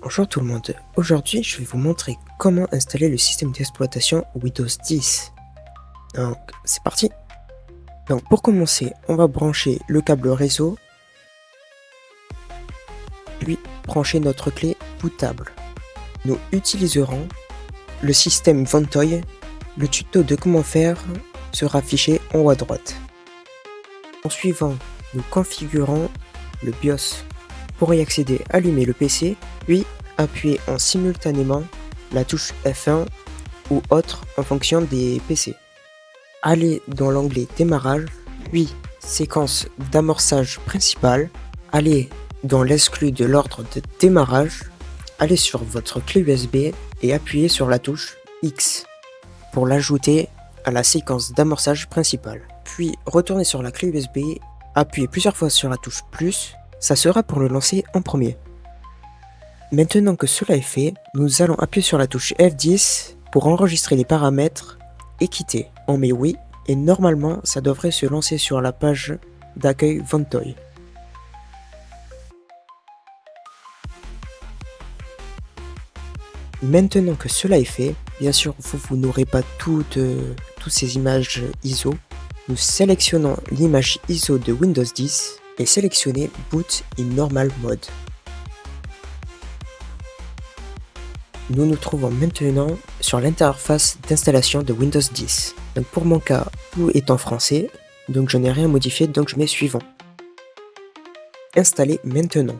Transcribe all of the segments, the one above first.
Bonjour tout le monde, aujourd'hui je vais vous montrer comment installer le système d'exploitation Windows 10. Donc c'est parti. Donc pour commencer, on va brancher le câble réseau, puis brancher notre clé bootable. Nous utiliserons le système Ventoy. Le tuto de comment faire sera affiché en haut à droite. En suivant, nous configurons le BIOS. Pour y accéder, allumez le PC, puis appuyez en simultanément la touche F1 ou autre en fonction des PC. Allez dans l'onglet démarrage, puis séquence d'amorçage principale. Allez dans l'exclu de l'ordre de démarrage. Allez sur votre clé USB et appuyez sur la touche X pour l'ajouter à la séquence d'amorçage principale. Puis retournez sur la clé USB, appuyez plusieurs fois sur la touche plus, ça sera pour le lancer en premier. Maintenant que cela est fait, nous allons appuyer sur la touche F10 pour enregistrer les paramètres et quitter. On met oui et normalement ça devrait se lancer sur la page d'accueil Ventoy. Maintenant que cela est fait, bien sûr vous n'aurez pas toutes ces images ISO. Nous sélectionnons l'image ISO de Windows 10 et sélectionnez Boot in Normal Mode. Nous nous trouvons maintenant sur l'interface d'installation de Windows 10. Donc pour mon cas, tout est en français, donc je n'ai rien modifié, donc je mets suivant. Installer maintenant.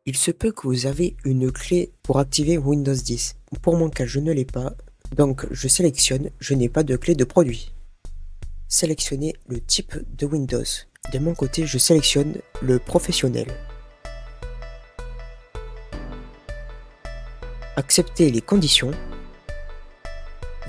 Il se peut que vous avez une clé pour activer Windows 10. Pour mon cas, je ne l'ai pas, donc je sélectionne, je n'ai pas de clé de produit. Sélectionnez le type de Windows. De mon côté, je sélectionne le professionnel. Acceptez les conditions.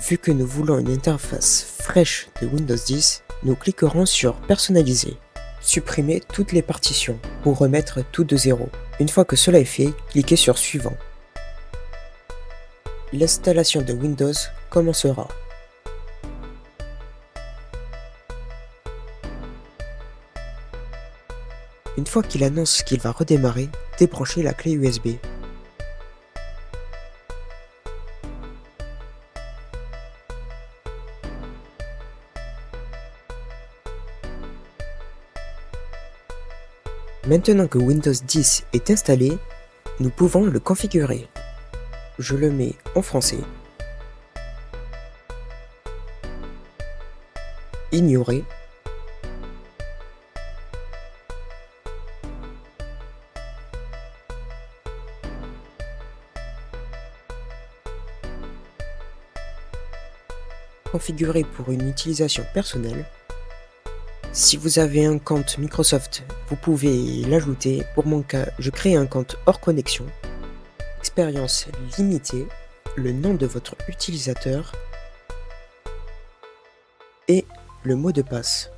Vu que nous voulons une interface fraîche de Windows 10, nous cliquerons sur Personnaliser. Supprimez toutes les partitions pour remettre tout de zéro. Une fois que cela est fait, cliquez sur Suivant. L'installation de Windows commencera. Une fois qu'il annonce qu'il va redémarrer, débranchez la clé USB. Maintenant que Windows 10 est installé, nous pouvons le configurer. Je le mets en français. Ignorer. Configurer pour une utilisation personnelle. Si vous avez un compte Microsoft, vous pouvez l'ajouter. Pour mon cas, je crée un compte hors connexion. Expérience limitée, le nom de votre utilisateur et le mot de passe.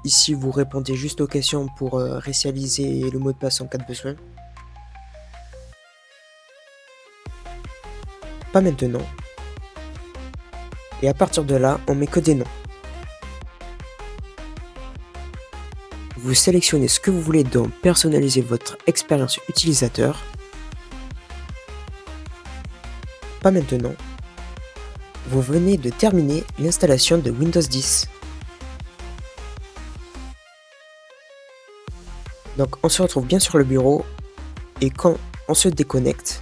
Ici, vous répondez juste aux questions pour réinitialiser le mot de passe en cas de besoin. Pas maintenant. Et à partir de là, on met que des noms. Vous sélectionnez ce que vous voulez dans personnaliser votre expérience utilisateur. Pas maintenant. Vous venez de terminer l'installation de Windows 10. Donc on se retrouve bien sur le bureau et quand on se déconnecte,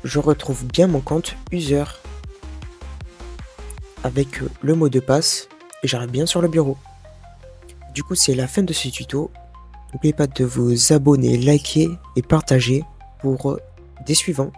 je retrouve bien mon compte user avec le mot de passe et j'arrive bien sur le bureau. Du coup, c'est la fin de ce tuto. N'oubliez pas de vous abonner, liker et partager pour des suivants.